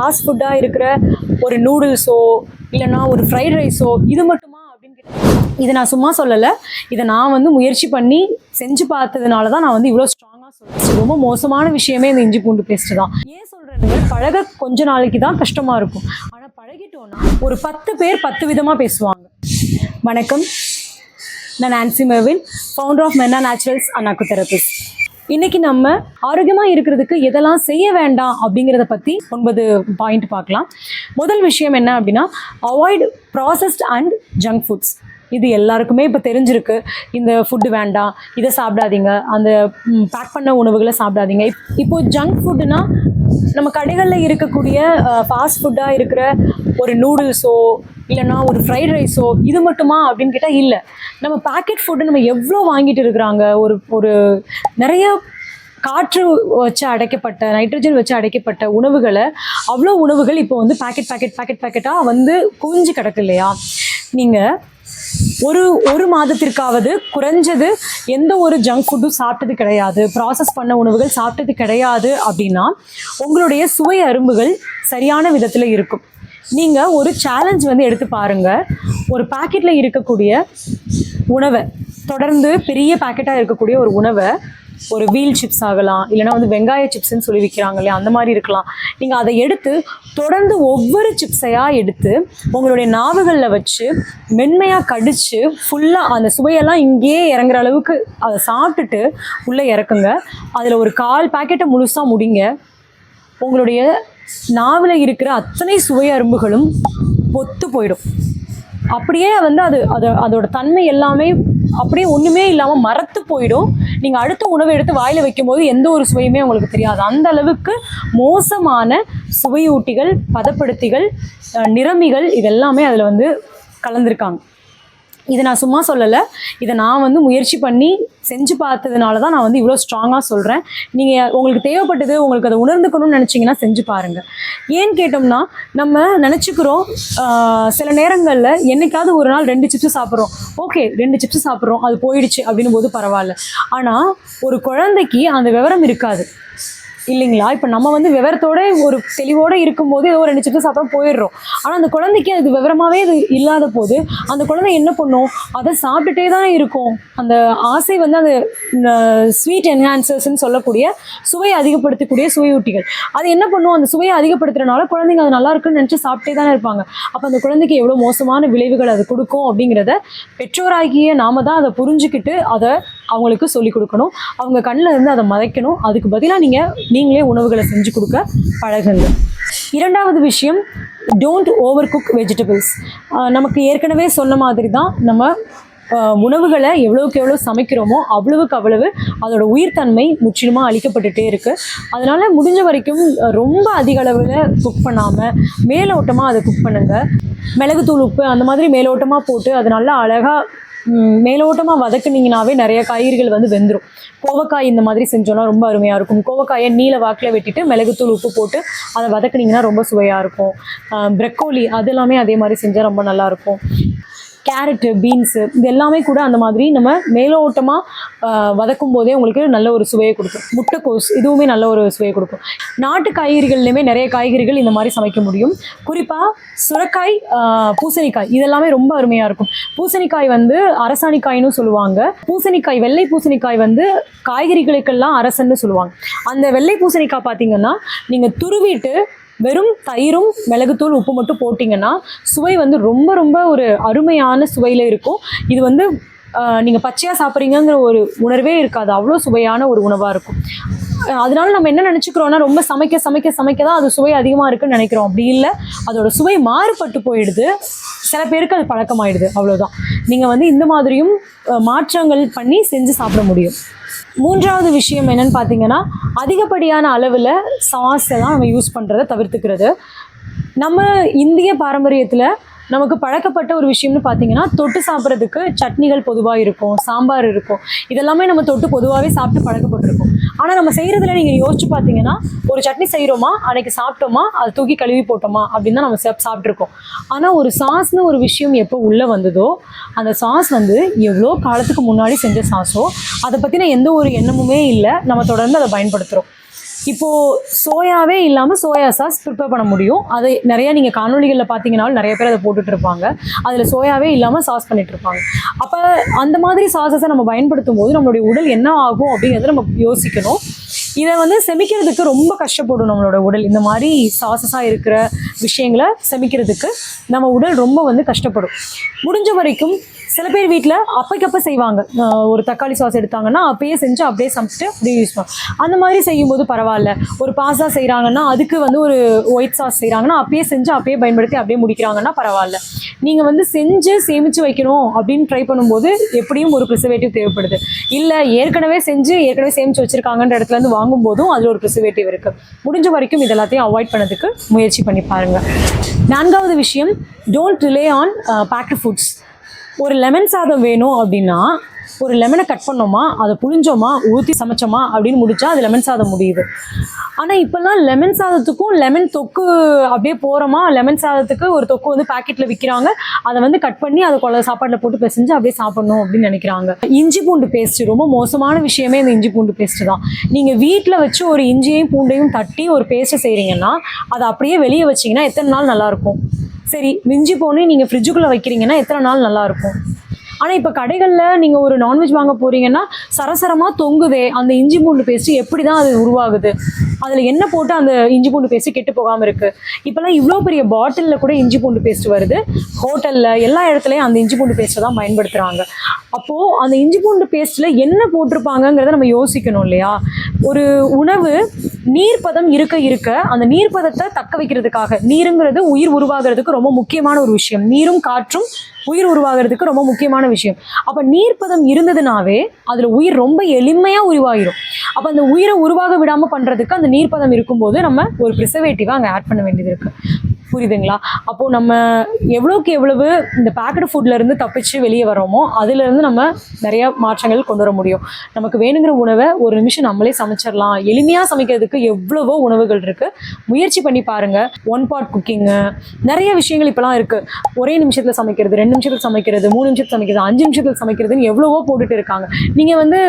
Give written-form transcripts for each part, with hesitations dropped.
Fast ஃபுட்டாக இருக்கிற ஒரு நூடுல்ஸோ இல்லைனா ஒரு ஃப்ரைட் ரைஸோ இது மட்டுமா அப்படின்னு இதை நான் சும்மா சொல்லலை. இதை நான் வந்து முயற்சி பண்ணி செஞ்சு பார்த்ததுனால தான் நான் வந்து இவ்வளோ ஸ்ட்ராங்காக சொல்கிறேன். ரொம்ப மோசமான விஷயமே இந்த இஞ்சி பூண்டு பேஸ்ட்டு தான். ஏன் சொல்கிறேன்னு, பழக கொஞ்ச நாளைக்கு தான் கஷ்டமாக இருக்கும், ஆனால் பழகிட்டோன்னா ஒரு 10 பேர் 10 விதமாக பேசுவாங்க. வணக்கம், நான் Nancy Mervin, founder of Menna Naturals and acutherapist. இன்றைக்கி நம்ம ஆரோக்கியமாக இருக்கிறதுக்கு எதெல்லாம் செய்ய வேண்டாம் அப்படிங்கிறத பற்றி 9 பாயிண்ட் பார்க்கலாம். முதல் விஷயம் என்ன அப்படின்னா, avoid processed and junk foods. இது எல்லாருக்குமே இப்போ தெரிஞ்சிருக்கு. இந்த ஃபுட்டு வேண்டாம், இதை சாப்பிடாதீங்க, அந்த பேக் பண்ண உணவுகளை சாப்பிடாதீங்க. இப்போது ஜங்க் ஃபுட்டுனா நம்ம கடைகளில் இருக்கக்கூடிய ஃபாஸ்ட் ஃபுட்டாக இருக்கிற ஒரு நூடுல்ஸோ இல்லைனா ஒரு ஃப்ரைட் ரைஸோ இது மட்டுமா அப்படின்னு கேட்டால் இல்லை. நம்ம பேக்கெட் ஃபுட்டு நம்ம எவ்வளோ வாங்கிட்டு இருக்கிறாங்க. ஒரு நிறைய காற்று வச்சு அடைக்கப்பட்ட, நைட்ரஜன் வச்சு அடைக்கப்பட்ட உணவுகளை, அவ்வளோ உணவுகள் இப்போ வந்து பேக்கெட்டாக வந்து குவிஞ்சு கிடக்கு இல்லையா. நீங்கள் ஒரு மாதத்திற்காவது குறைஞ்சது எந்த ஒரு ஜங்க் ஃபுட்டும் சாப்பிட்டது கிடையாது, ப்ராசஸ் பண்ண உணவுகள் சாப்பிட்டது கிடையாது அப்படின்னா உங்களுடைய சுவை அரும்புகள் சரியான விதத்தில் இருக்கும். நீங்கள் ஒரு சேலஞ்ச் வந்து எடுத்து பாருங்கள். ஒரு பேக்கெட்டில் இருக்கக்கூடிய உணவை, தொடர்ந்து பெரிய பேக்கெட்டாக இருக்கக்கூடிய ஒரு உணவை, ஒரு வீல் சிப்ஸ் ஆகலாம், இல்லைனா வந்து வெங்காய சிப்ஸ்ன்னு சொல்லி விற்கிறாங்க இல்லையா, அந்த மாதிரி இருக்கலாம். நீங்கள் அதை எடுத்து தொடர்ந்து ஒவ்வொரு சிப்ஸையாக எடுத்து உங்களுடைய நாவுகளில் வச்சு மென்மையாக கடித்து ஃபுல்லாக அந்த சுவையெல்லாம் இங்கேயே இறங்குற அளவுக்கு அதை சாப்பிட்டுட்டு உள்ளே இறக்குங்க. அதில் ஒரு 1/4 பேக்கெட்டை முழுசாக முடிங்க. உங்களுடைய நாவில் இருக்கிற அத்தனை சுவை அரும்புகளும் பொத்து போயிடும். அப்படியே வந்து அதோட தன்மை எல்லாமே அப்படியே ஒன்றுமே இல்லாமல் மரத்து போயிடும். நீங்கள் அடுத்த உணவை எடுத்து வாயில் வைக்கும்போது எந்த ஒரு சுவையுமே உங்களுக்கு தெரியாது. அந்த அளவுக்கு மோசமான சுவையூட்டிகள், பதப்படுத்திகள், நிறமிகள் இதெல்லாமே அதில் வந்து கலந்துருக்காங்க. இதை நான் சும்மா சொல்லலை. இதை நான் வந்து முயற்சி பண்ணி செஞ்சு பார்த்ததுனால தான் நான் வந்து இவ்வளோ ஸ்ட்ராங்காக சொல்கிறேன். நீங்கள் உங்களுக்கு தேவைப்பட்டது, உங்களுக்கு அதை உணர்ந்துக்கணும்னு நினச்சிங்கன்னா செஞ்சு பாருங்கள். ஏன்னு கேட்டோம்னா, நம்ம நினச்சிக்கிறோம் சில நேரங்களில் என்றைக்காவது ஒரு நாள் 2 சிப்ஸ் சாப்பிட்றோம், ஓகே 2 சிப்ஸ் சாப்பிட்றோம், அது போயிடுச்சு அப்படின்னும் போது பரவாயில்ல. ஆனால் ஒரு குழந்தைக்கு அந்த விவரம் இருக்காது இல்லைங்களா. இப்போ நம்ம வந்து விவரத்தோட ஒரு தெளிவோடு இருக்கும்போது ஏதோ 2 சிப்ஸ் சாப்பிட போயிடுறோம். ஆனால் அந்த குழந்தைக்கு அது விவரமாகவே அது இல்லாத போது அந்த குழந்தை என்ன பண்ணும், அதை சாப்பிட்டுட்டே தான் இருக்கும். அந்த ஆசை வந்து அந்த ஸ்வீட் என்ஹான்சர்ஸ்ன்னு சொல்லக்கூடிய சுவையை அதிகப்படுத்தக்கூடிய சுவையூட்டிகள், அது என்ன பண்ணும், அந்த சுவையை அதிகப்படுத்துறதுனால குழந்தைங்க அது நல்லா இருக்குன்னு நினச்சி சாப்பிட்டே தானே இருப்பாங்க. அப்போ அந்த குழந்தைக்கு எவ்வளோ மோசமான விளைவுகள் அது கொடுக்கும் அப்படிங்கிறத பெற்றோராகிய நாம தான் அதை புரிஞ்சுக்கிட்டு அதை அவங்களுக்கு சொல்லிக் கொடுக்கணும். அவங்க கண்ணில் இருந்து அதை மறைக்கணும். அதுக்கு பதிலாக நீங்களே உணவுகளை செஞ்சு கொடுக்க பழகுங்க. இரண்டாவது விஷயம், டோன்ட் ஓவர் குக் வெஜிடபிள்ஸ். நமக்கு ஏற்கனவே சொன்ன மாதிரி தான், நம்ம உணவுகளை எவ்வளோக்கு எவ்வளோ சமைக்கிறோமோ அவ்வளவுக்கு அவ்வளவு அதோட உயிர்த்தன்மை முற்றிலுமாக அழிக்கப்பட்டுகிட்டே இருக்குது. அதனால் முடிஞ்ச வரைக்கும் ரொம்ப அதிக அளவில் குக் பண்ணாமல் மேலோட்டமாக அதை குக் பண்ணுங்கள். மிளகுத்தூள், உப்பு அந்த மாதிரி மேலோட்டமாக போட்டு அது நல்லா அழகாக மேலோட்டமாக வதக்குனீங்கனாவே நிறைய காய்கறிகள் வந்து வெந்துடும். கோவக்காய் இந்த மாதிரி செஞ்சோன்னா ரொம்ப அருமையாக இருக்கும். கோவக்காயை நீல வாக்கில் வெட்டிட்டு மிளகுத்தூள், உப்பு போட்டு அதை வதக்குனிங்கன்னா ரொம்ப சுவையாக இருக்கும். ப்ரக்கோலி அது எல்லாமே அதே மாதிரி செஞ்சால் ரொம்ப நல்லாயிருக்கும். கேரட்டு, பீன்ஸு இது எல்லாமே கூட அந்த மாதிரி நம்ம மேலோட்டமாக வதக்கும் போதே உங்களுக்கு நல்ல ஒரு சுவையை கொடுக்கும். முட்டைக்கோஸ் இதுவுமே நல்ல ஒரு சுவையை கொடுக்கும். நாட்டு காய்கறிகள்லையுமே நிறைய காய்கறிகள் இந்த மாதிரி சமைக்க முடியும். குறிப்பாக சுரைக்காய், பூசணிக்காய் இதெல்லாமே ரொம்ப அருமையாக இருக்கும். பூசணிக்காய் வந்து அரசாணிக்காய்னு சொல்லுவாங்க. பூசணிக்காய், வெள்ளை பூசணிக்காய் வந்து காய்கறிகளுக்கெல்லாம் அரசன்னு சொல்லுவாங்க. அந்த வெள்ளை பூசணிக்காய் பார்த்திங்கன்னா நீங்கள் துருவிட்டு வெறும் தயிரும் மிளகுத்தூள், உப்பு மட்டும் போட்டிங்கன்னா சுவை வந்து ரொம்ப ரொம்ப ஒரு அருமையான சுவையில் இருக்கும். இது வந்து நீங்கள் பச்சையாக சாப்பிட்றீங்கிற ஒரு உணர்வே இருக்காது, அவ்வளோ சுவையான ஒரு உணவாக இருக்கும். அதனால நம்ம என்ன நினச்சிக்கிறோன்னா, ரொம்ப சமைக்க தான் அது சுவை அதிகமாக இருக்குன்னு நினைக்கிறோம். அப்படி இல்லை, அதோட சுவை மாறுபட்டு போயிடுது. சில பேருக்கு அது பழக்கமாயிடுது, அவ்வளோதான். நீங்கள் வந்து இந்த மாதிரியும் மாற்றங்கள் பண்ணி செஞ்சு சாப்பிட முடியும். மூன்றாவது விஷயம் என்னன்னு பார்த்தீங்கன்னா, அதிகப்படியான அளவில் சாஸ் எல்லாம் நம்ம யூஸ் பண்ணுறதை தவிர்த்துக்கிறது. நம்ம இந்திய பாரம்பரியத்தில் நமக்கு பழக்கப்பட்ட ஒரு விஷயம்னு பார்த்தீங்கன்னா, தொட்டு சாப்பிட்றதுக்கு சட்னிகள் பொதுவாக இருக்கும், சாம்பார் இருக்கும். இதெல்லாமே நம்ம தொட்டு பொதுவாகவே சாப்பிட்டு பழக்கப்பட்டிருக்கோம். ஆனால் நம்ம செய்கிறதுல நீங்கள் யோசிச்சு பார்த்தீங்கன்னா, ஒரு சட்னி செய்கிறோமா, அன்றைக்கி சாப்பிட்டோமா, அதை தூக்கி கழுவி போட்டோமா அப்படின்னு தான் நம்ம சாப்பிட்ருக்கோம். ஆனால் ஒரு சாஸ்னு ஒரு விஷயம் எப்போ உள்ளே வந்ததோ, அந்த சாஸ் வந்து எவ்வளோ காலத்துக்கு முன்னாடி செஞ்ச சாஸோ அதை பற்றின எந்த ஒரு எண்ணமுமே இல்லை, நம்ம தொடர்ந்து அதை பயன்படுத்துகிறோம். இப்போது சோயாவே இல்லாமல் சோயா சாஸ் ப்ரிப்பேர் பண்ண முடியும். அதை நிறையா நீங்கள் காணொலிகளில் பார்த்தீங்கன்னாலும் நிறைய பேர் அதை போட்டுட்டு இருப்பாங்க. அதில் சோயாவே இல்லாமல் சாஸ் பண்ணிட்டு இருப்பாங்க. அப்போ அந்த மாதிரி சாஸஸை நம்ம பயன்படுத்தும் போது நம்மளுடைய உடல் என்ன ஆகும் அப்படிங்கிறத நம்ம யோசிக்கணும். இதை வந்து செமிக்கிறதுக்கு ரொம்ப கஷ்டப்படும் நம்மளோட உடல். இந்த மாதிரி சாசஸாக இருக்கிற விஷயங்களை செமிக்கிறதுக்கு நம்ம உடல் ரொம்ப வந்து கஷ்டப்படும். முடிஞ்ச வரைக்கும் சில பேர் வீட்டில் அப்பைக்கப்போ செய்வாங்க. ஒரு தக்காளி சாஸ் எடுத்தாங்கன்னா அப்பயே செஞ்சு அப்படியே சமைச்சிட்டு அப்படியே யூஸ் பண்ணுவோம். அந்த மாதிரி செய்யும்போது பரவாயில்ல. ஒரு பாஸ்தா செய்கிறாங்கன்னா அதுக்கு வந்து ஒரு ஒயிட் சாஸ் செய்கிறாங்கன்னா அப்பயே செஞ்சு அப்பயே பயன்படுத்தி அப்படியே முடிக்கிறாங்கன்னா பரவாயில்ல. நீங்கள் வந்து செஞ்சு சேமித்து வைக்கணும் அப்படின்னு ட்ரை பண்ணும்போது எப்படியும் ஒரு ப்ரிசர்வேட்டிவ் தேவைப்படுது. இல்லை ஏற்கனவே சேமித்து வச்சுருக்காங்கன்ற இடத்துலேருந்து வாங்கும்போதும் அதில் ஒரு ப்ரிசர்வேட்டிவ் இருக்குது. முடிஞ்ச வரைக்கும் இது எல்லாத்தையும் அவாய்ட் பண்ணதுக்கு முயற்சி பண்ணி பாருங்கள். 4வது விஷயம், don't rely on packed foods. ஒரு லெமன் சாதம் வேணும் அப்படின்னா ஒரு லெமனை கட் பண்ணோமா, அதை புளிஞ்சோமா, ஊற்றி சமைச்சோமா அப்படின்னு முடிச்சா அது லெமன் சாதம் முடியுது. ஆனால் இப்போல்லாம் லெமன் சாதத்துக்கும் லெமன் தொக்கு அப்படியே போகிறோமா, லெமன் சாதத்துக்கு ஒரு தொக்கு வந்து பேக்கெட்டில் விற்கிறாங்க. அதை வந்து கட் பண்ணி அதை சாப்பாட்டில் போட்டு பிசைஞ்சு அப்படியே சாப்பிடணும் அப்படின்னு நினைக்கிறாங்க. இஞ்சி பூண்டு பேஸ்ட்டு ரொம்ப மோசமான விஷயமே இந்த இஞ்சி பூண்டு பேஸ்ட்டு தான். நீங்கள் வீட்டில் வச்சு ஒரு இஞ்சியையும் பூண்டையும் தட்டி ஒரு பேஸ்ட்டை செய்கிறீங்கன்னா அதை அப்படியே வெளியே வச்சிங்கன்னா எத்தனை நாள் நல்லாயிருக்கும்? சரி, மிஞ்சி போனே நீங்கள் ஃப்ரிட்ஜுக்குள்ளே வைக்கிறீங்கன்னா எத்தனை நாள் நல்லாயிருக்கும்? ஆனால் இப்போ கடைகளில் நீங்கள் ஒரு நான்வெஜ் வாங்க போகிறீங்கன்னா சரசரமாக தொங்குதே அந்த இஞ்சி பூண்டு பேஸ்ட்டு. எப்படி தான் அது உருவாகுது? அதில் என்ன போட்டு அந்த இஞ்சி பூண்டு பேஸ்ட்டு கெட்டு போகாமல் இருக்குது? இப்போல்லாம் இவ்வளோ பெரிய பாட்டிலில் கூட இஞ்சி பூண்டு பேஸ்ட் வருது. ஹோட்டலில் எல்லா இடத்துலையும் அந்த இஞ்சி பூண்டு பேஸ்ட்டை தான் பயன்படுத்துகிறாங்க. அப்போது அந்த இஞ்சி பூண்டு பேஸ்ட்டில் என்ன போட்டிருப்பாங்கங்கிறத நம்ம யோசிக்கணும் இல்லையா? ஒரு உணவு நீர்ப்பதம் இருக்க அந்த நீர்ப்பதத்தை தக்க வைக்கிறதுக்காக, நீருங்கிறது உயிர் உருவாகிறதுக்கு ரொம்ப முக்கியமான ஒரு விஷயம். நீரும் காற்றும் உயிர் உருவாகிறதுக்கு ரொம்ப முக்கியமான விஷயம். அப்போ நீர்ப்பதம் இருந்ததுனாவே அதில் உயிர் ரொம்ப எளிமையாக உருவாகிடும். அப்போ அந்த உயிரை உருவாக விடாமல் பண்ணுறதுக்கு அந்த நீர்ப்பதம் இருக்கும்போது நம்ம ஒரு ப்ரிசர்வேட்டிவாக அங்கே ஆட் பண்ண வேண்டியது இருக்குது. புரியுதுங்களா? அப்போது நம்ம எவ்வளோக்கு எவ்வளவு இந்த பேக்கடு ஃபுட்லேருந்து தப்பிச்சு வெளியே வரோமோ அதிலேருந்து நம்ம நிறையா மாற்றங்கள் கொண்டு வர முடியும். நமக்கு வேணுங்கிற உணவை ஒரு நிமிஷம் நம்மளே சமைச்சிடலாம். எளிமையாக சமைக்கிறதுக்கு எவ்வளவோ உணவுகள் இருக்குது. முயற்சி பண்ணி பாருங்கள். 1 pot குக்கிங்கு, நிறைய விஷயங்கள் இப்போலாம் இருக்குது. ஒரே நிமிஷத்தில் சமைக்கிறது, 2 நிமிஷத்தில் சமைக்கிறது, 3 நிமிஷத்தில் சமைக்கிறது, 5 நிமிஷத்தில் சமைக்கிறதுன்னு எவ்வளவோ போட்டுட்டு இருக்காங்க. நீங்கள் வந்து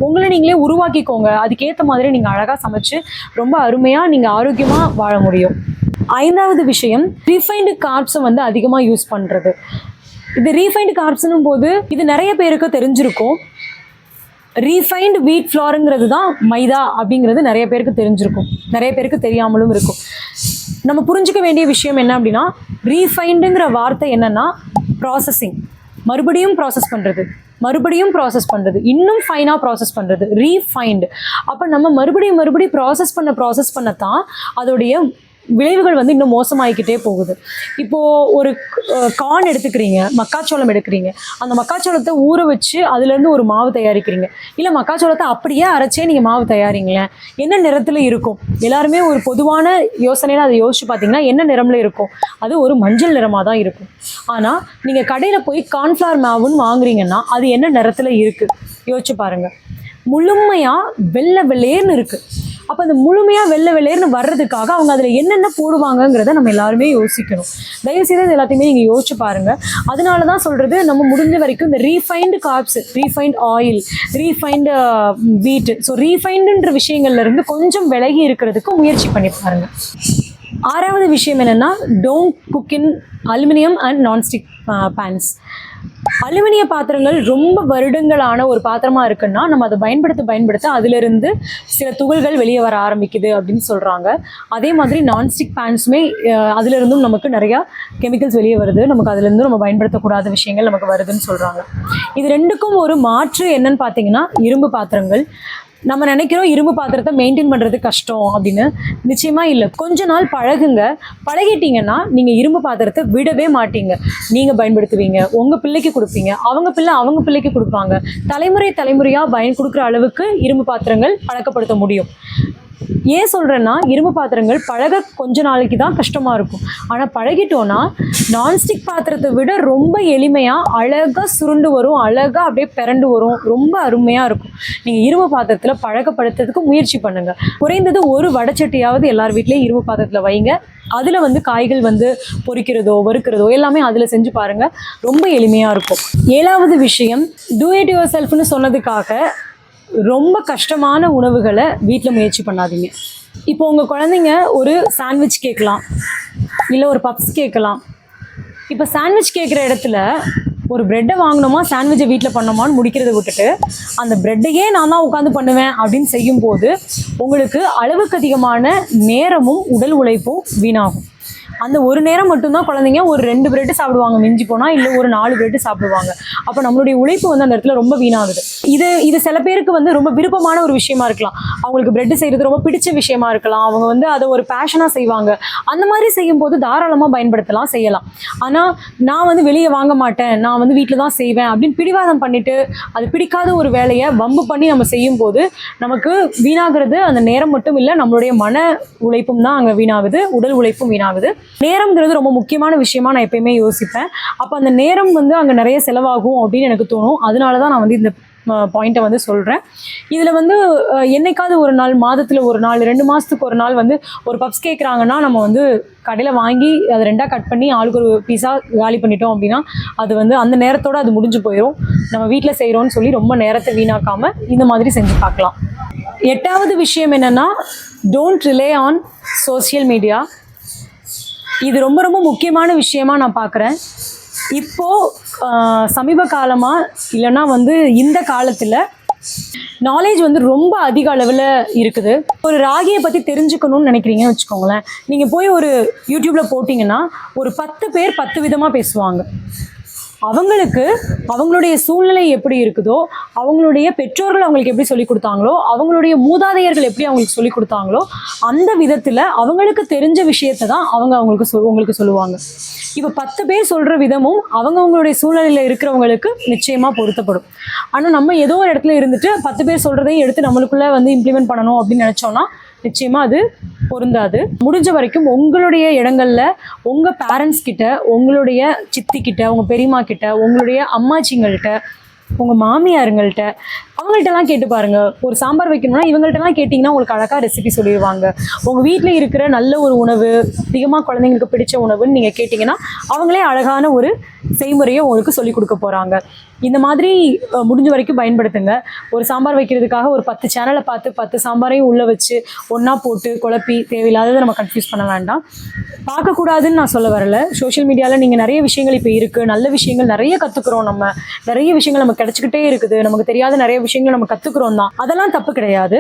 உங்களை நீங்களே உருவாக்கிக்கோங்க. அதுக்கேற்ற மாதிரி நீங்கள் அழகாக சமைச்சு ரொம்ப அருமையாக நீங்கள் ஆரோக்கியமாக வாழ முடியும். 5வது விஷயம், ரீஃபைண்டு கார்ப்ஸை வந்து அதிகமாக யூஸ் பண்ணுறது. இது ரீஃபைண்டு கார்ப்ஸ்னும் போது இது நிறைய பேருக்கு தெரிஞ்சிருக்கும். ரீஃபைண்டு வீட் ஃப்ளாருங்கிறது தான் மைதா அப்படிங்கிறது நிறைய பேருக்கு தெரிஞ்சிருக்கும், நிறைய பேருக்கு தெரியாமலும் இருக்கும். நம்ம புரிஞ்சுக்க வேண்டிய விஷயம் என்ன அப்படின்னா, ரீஃபைண்டுங்கிற வார்த்தை என்னென்னா ப்ராசஸிங், மறுபடியும் ப்ராசஸ் பண்ணுறது, இன்னும் ஃபைனாக ப்ராசஸ் பண்ணுறது, ரீஃபைண்டு. அப்போ நம்ம மறுபடியும் ப்ராசஸ் பண்ணத்தான் அதோடைய விளைவுகள் வந்து இன்னும் மோசமாகிக்கிட்டே போகுது. இப்போது ஒரு கார்ன் எடுத்துக்கிறீங்க, மக்காச்சோளம் எடுக்கிறீங்க. அந்த மக்காச்சோளத்தை ஊற வச்சு அதுலேருந்து ஒரு மாவு தயாரிக்கிறீங்க. இல்லை மக்காச்சோளத்தை அப்படியே அரைச்சே நீங்கள் மாவு தயாரிங்களேன், என்ன நிறத்தில் இருக்கும்? எல்லாருமே ஒரு பொதுவான யோசனையில் அதை யோசிச்சு பார்த்தீங்கன்னா என்ன நிறமில் இருக்கும்? அது ஒரு மஞ்சள் நிறமாக தான் இருக்கும். ஆனால் நீங்கள் கடையில் போய் கார்ன்ஃப்ளவர் மாவுன்னு வாங்குறீங்கன்னா அது என்ன நிறத்தில் இருக்குது யோசிச்சு பாருங்கள். முழுமையாக வெள்ளை வெள்ளையர்னு இருக்குது. அப்போ அந்த முழுமையாக வெள்ளையர்னு வர்றதுக்காக அவங்க அதில் என்னென்ன போடுவாங்கங்கிறத நம்ம எல்லாருமே யோசிக்கணும். தயவுசெய்து இது எல்லாத்தையுமே நீங்கள் யோசிச்சு பாருங்கள். அதனால தான் சொல்கிறது, நம்ம முடிஞ்ச வரைக்கும் இந்த refined carbs, refined oil, refined wheat, so ரீஃபைண்டுன்ற விஷயங்கள்லேருந்து கொஞ்சம் விலகி இருக்கிறதுக்கு முயற்சி பண்ணி பாருங்கள். 6வது விஷயம் என்னென்னா, don't cook in aluminium and nonstick pans. அலுமினிய பாத்திரங்கள் ரொம்ப வருடங்களான ஒரு பாத்திரமாக இருக்குன்னா நம்ம அதை பயன்படுத்த அதிலிருந்து சில துகள்கள் வெளியே வர ஆரம்பிக்குது அப்படின்னு சொல்கிறாங்க. அதே மாதிரி நான்ஸ்டிக் பேன்ஸுமே அதிலிருந்தும் நமக்கு நிறையா கெமிக்கல்ஸ் வெளியே வருது. நமக்கு அதிலிருந்தும் நம்ம பயன்படுத்தக்கூடாத விஷயங்கள் நமக்கு வருதுன்னு சொல்கிறாங்க. இது ரெண்டுக்கும் ஒரு மாற்று என்னன்னு பார்த்தீங்கன்னா, இரும்பு பாத்திரங்கள். நம்ம நினைக்கிறோம் இரும்பு பாத்திரத்தை மெயின்டைன் பண்ணுறது கஷ்டம் அப்படின்னு. நிச்சயமாக இல்லை. கொஞ்ச நாள் பழகிட்டீங்கன்னா நீங்கள் இரும்பு பாத்திரத்தை விடவே மாட்டீங்க. நீங்கள் பயன்படுத்துவீங்க, உங்கள் பிள்ளைக்கு கொடுப்பீங்க, அவங்க பிள்ளைக்கு கொடுப்பாங்க. தலைமுறையாக கொடுக்குற அளவுக்கு இரும்பு பாத்திரங்கள் பழக்கப்படுத்த முடியும். ஏன் சொல்கிறேன்னா, இரும்பு பாத்திரங்கள் பழக கொஞ்ச நாளைக்கு தான் கஷ்டமாக இருக்கும். ஆனால் பழகிட்டோன்னா நான்ஸ்டிக் பாத்திரத்தை விட ரொம்ப எளிமையாக அழகாக சுருண்டு வரும், அழகாக அப்படியே பிறண்டு வரும், ரொம்ப அருமையாக இருக்கும். நீங்கள் இரும்பு பாத்திரத்தில் பழக்கப்படுத்துறதுக்கு முயற்சி பண்ணுங்கள். குறைந்தது ஒரு வடைச்சட்டியாவது எல்லார் வீட்லேயும் இரும்பு பாத்திரத்தில் வைங்க. அதில் வந்து காய்கள் வந்து பொரிக்கிறதோ வறுக்கிறதோ எல்லாமே அதில் செஞ்சு பாருங்கள், ரொம்ப எளிமையாக இருக்கும். 7வது விஷயம், டூ இட் யுவர் செல்ஃப்னு சொன்னதுக்காக ரொம்ப கஷ்டமான உணவுகளை வீட்டில் முயற்சி பண்ணாதீங்க. இப்போ உங்கள் குழந்தைங்க ஒரு சாண்ட்விச் கேட்கலாம், இல்லை ஒரு பப்ஸ் கேட்கலாம். இப்போ சாண்ட்விச் கேட்குற இடத்துல ஒரு ப்ரெட்டை வாங்கினோமா சாண்ட்விச்சை வீட்டில் பண்ணோமான்னு முடிக்கிறத விட்டுட்டு அந்த ப்ரெட்டையே நான் தான் உட்காந்து பண்ணுவேன் அப்படின்னு செய்யும்போது உங்களுக்கு அளவுக்கு அதிகமான நேரமும் உடல் உழைப்பும் வீணாகும். அந்த ஒரு நேரம் மட்டும்தான் குழந்தைங்க ஒரு 2 பிரெட்டு சாப்பிடுவாங்க, மிஞ்சி போனால் இல்லை ஒரு 4 பிரெட்டு சாப்பிடுவாங்க. அப்போ நம்மளுடைய உழைப்பு வந்து அந்த இடத்துல ரொம்ப வீணாகுது. இது சில பேருக்கு வந்து ரொம்ப விருப்பமான ஒரு விஷயமா இருக்கலாம், அவங்களுக்கு பிரெட்டு செய்கிறது ரொம்ப பிடிச்ச விஷயமா இருக்கலாம், அவங்க வந்து அதை ஒரு பேஷனாக செய்வாங்க. அந்த மாதிரி செய்யும்போது தாராளமாக பயன்படுத்தலாம், செய்யலாம். ஆனால் நான் வந்து வெளியே வாங்க மாட்டேன், நான் வந்து வீட்டில் தான் செய்வேன் அப்படின்னு பிடிவாதம் பண்ணிட்டு அது பிடிக்காத ஒரு வேலையை வம்பு பண்ணி நம்ம செய்யும்போது நமக்கு வீணாகிறது அந்த நேரம் மட்டும் இல்லை, நம்மளுடைய மன உழைப்பும் தான் அங்கே வீணாகுது, உடல் உழைப்பும் வீணாகுது. நேரம்ங்கிறது ரொம்ப முக்கியமான விஷயமா நான் எப்பயுமே யோசிப்பேன். அப்போ அந்த நேரம் வந்து அங்கே நிறைய செலவாகும் அப்படின்னு எனக்கு தோணும். அதனால தான் நான் வந்து இந்த பாயிண்ட்டை வந்து சொல்கிறேன். இதில் வந்து என்னைக்காவது ஒரு நாள், மாதத்தில் ஒரு நாள், 2 மாதத்துக்கு ஒரு நாள் வந்து ஒரு பப்ஸ் கேட்குறாங்கன்னா நம்ம வந்து கடையில் வாங்கி அதை 2ஆக கட் பண்ணி ஆளுக்கு ஒரு பீஸாக காலி பண்ணிட்டோம் அப்படின்னா அது வந்து அந்த நேரத்தோடு அது முடிஞ்சு போயிடும். நம்ம வீட்டில் செய்கிறோன்னு சொல்லி ரொம்ப நேரத்தை வீணாக்காமல் இந்த மாதிரி செஞ்சு பார்க்கலாம். 8வது விஷயம் என்னென்னா, don't rely on social media. இது ரொம்ப ரொம்ப முக்கியமான விஷயமா நான் பார்க்குறேன். இப்போது சமீப காலமாக இல்லைன்னா வந்து இந்த காலத்தில் நாலேஜ் வந்து ரொம்ப அதிக அளவில் இருக்குது. ஒரு ராகியை பற்றி தெரிஞ்சுக்கணும்னு நினைக்கிறீங்கன்னு வச்சுக்கோங்களேன், நீங்கள் போய் ஒரு யூடியூப்பில் போட்டிங்கன்னா ஒரு 10 பேர் 10 விதமாக பேசுவாங்க. அவங்களுக்கு அவங்களுடைய சூழ்நிலை எப்படி இருக்குதோ, அவங்களுடைய பெற்றோர்கள் அவங்களுக்கு எப்படி சொல்லிக் கொடுத்தாங்களோ, அவங்களுடைய மூதாதையர்கள் எப்படி அவங்களுக்கு சொல்லிக் கொடுத்தாங்களோ அந்த விதத்தில் அவங்களுக்கு தெரிஞ்ச விஷயத்தை தான் உங்களுக்கு சொல்லுவாங்க. இப்போ 10 பேர் சொல்கிற விதமும் அவங்களுடைய சூழ்நிலையில் இருக்கிறவங்களுக்கு நிச்சயமாக பொருத்தப்படும். ஆனால் நம்ம ஏதோ ஒரு இடத்துல இருந்துட்டு 10 பேர் சொல்கிறதையும் எடுத்து நம்மளுக்குள்ளே வந்து இம்ப்ளிமெண்ட் பண்ணணும் அப்படின்னு நினச்சோன்னா நிச்சயமாக அது பொருந்தாது. முடிஞ்ச வரைக்கும் உங்களுடைய இடங்களில் உங்கள் பேரண்ட்ஸ் கிட்ட, உங்களுடைய சித்தி கிட்ட, உங்கள் பெரியம்மா கிட்ட, உங்களுடைய அம்மாச்சிங்கள்கிட்ட, உங்கள் மாமியாருங்கள்கிட்ட, அவங்கள்ட்டலாம் கேட்டு பாருங்கள். ஒரு சாம்பார் வைக்கணும்னா இவங்கள்ட்டலாம் கேட்டிங்கன்னா உங்களுக்கு அழகாக ரெசிபி சொல்லிடுவாங்க. உங்கள் வீட்டில் இருக்கிற நல்ல ஒரு உணவு, அதிகமாக குழந்தைங்களுக்கு பிடிச்ச உணவுன்னு நீங்கள் கேட்டிங்கன்னா அவங்களே அழகான ஒரு செய்முறையை உங்களுக்கு சொல்லிக் கொடுக்க போகிறாங்க. இந்த மாதிரி முடிஞ்ச வரைக்கும் பயன்படுத்துங்க. ஒரு சாம்பார் வைக்கிறதுக்காக ஒரு 10 சேனலை பார்த்து 10 சாம்பாரையும் உள்ளே வச்சு ஒன்றா போட்டு குழப்பி தேவையில்லாததை நம்ம கன்ஃபியூஸ் பண்ண வேண்டாம். பார்க்கக்கூடாதுன்னு நான் சொல்ல வரல. சோஷியல் மீடியாவில் நீங்கள் நிறைய விஷயங்கள் இப்போ இருக்குது, நல்ல விஷயங்கள் நிறைய கற்றுக்குறோம். நிறைய விஷயங்கள் நமக்கு கிடச்சிக்கிட்டே இருக்குது, நமக்கு தெரியாத நிறைய விஷயங்கள் நம்ம கற்றுக்குறோம் தான். அதெல்லாம் தப்பு கிடையாது.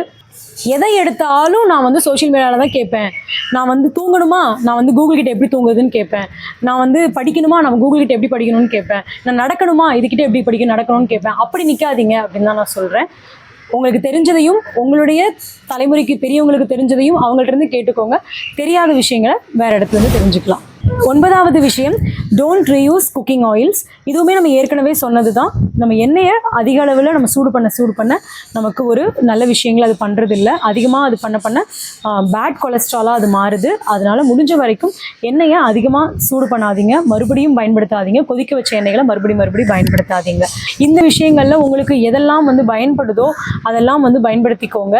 எதை எடுத்தாலும் நான் வந்து சோஷியல் மீடியாவில் தான் கேட்பேன். நான் வந்து தூங்கணுமா, நான் வந்து கூகுள் கிட்ட எப்படி தூங்குதுன்னு கேட்பேன். நான் வந்து படிக்கணுமா, நான் கூகுள் கிட்ட எப்படி படிக்கணும்னு கேட்பேன். நான் நடக்கணுமா, இதுக்கிட்ட எப்படி நடக்கணும்னு கேட்பேன். அப்படி நிற்காதீங்க அப்படின்னு தான் நான் சொல்கிறேன். உங்களுக்கு தெரிஞ்சதையும் உங்களுடைய தலைமுறைக்கு பெரியவங்களுக்கு தெரிஞ்சதையும் அவங்கள்ட்ட இருந்து கேட்டுக்கோங்க. தெரியாத விஷயங்களை வேறு இடத்துலேருந்து தெரிஞ்சுக்கலாம். 9வது விஷயம், டோன்ட் ரீயூஸ் குக்கிங் ஆயில்ஸ். இதுவுமே நம்ம ஏற்கனவே சொன்னது தான். நம்ம எண்ணெயை அதிக அளவில் நம்ம சூடு பண்ண நமக்கு ஒரு நல்ல விஷயங்கள் அது பண்ணுறது இல்லை. அதிகமாக அது பண்ண பேட் கொலஸ்ட்ராலாக அது மாறுது. அதனால் முடிஞ்ச வரைக்கும் எண்ணெயை அதிகமாக சூடு பண்ணாதீங்க, மறுபடியும் பயன்படுத்தாதீங்க. கொதிக்க வச்ச எண்ணெய்களை மறுபடியும் பயன்படுத்தாதீங்க. இந்த விஷயங்களில் உங்களுக்கு எதெல்லாம் வந்து பயன்படுதோ அதெல்லாம் வந்து பயன்படுத்திக்கோங்க.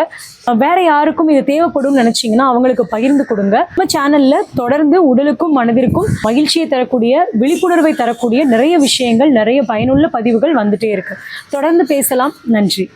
வேறு யாருக்கும் இது தேவைப்படும் நினச்சிங்கன்னா அவங்களுக்கு பகிர்ந்து கொடுங்க. நம்ம சேனலில் தொடர்ந்து உடலுக்கும் மனதிற்கும் மகிழ்ச்சியை தரக்கூடிய, விழிப்புணர்வை தரக்கூடிய நிறைய விஷயங்கள், நிறைய பயனுள்ள பதிவுகள் வந்துட்டே இருக்கு. தொடர்ந்து பேசலாம். நன்றி.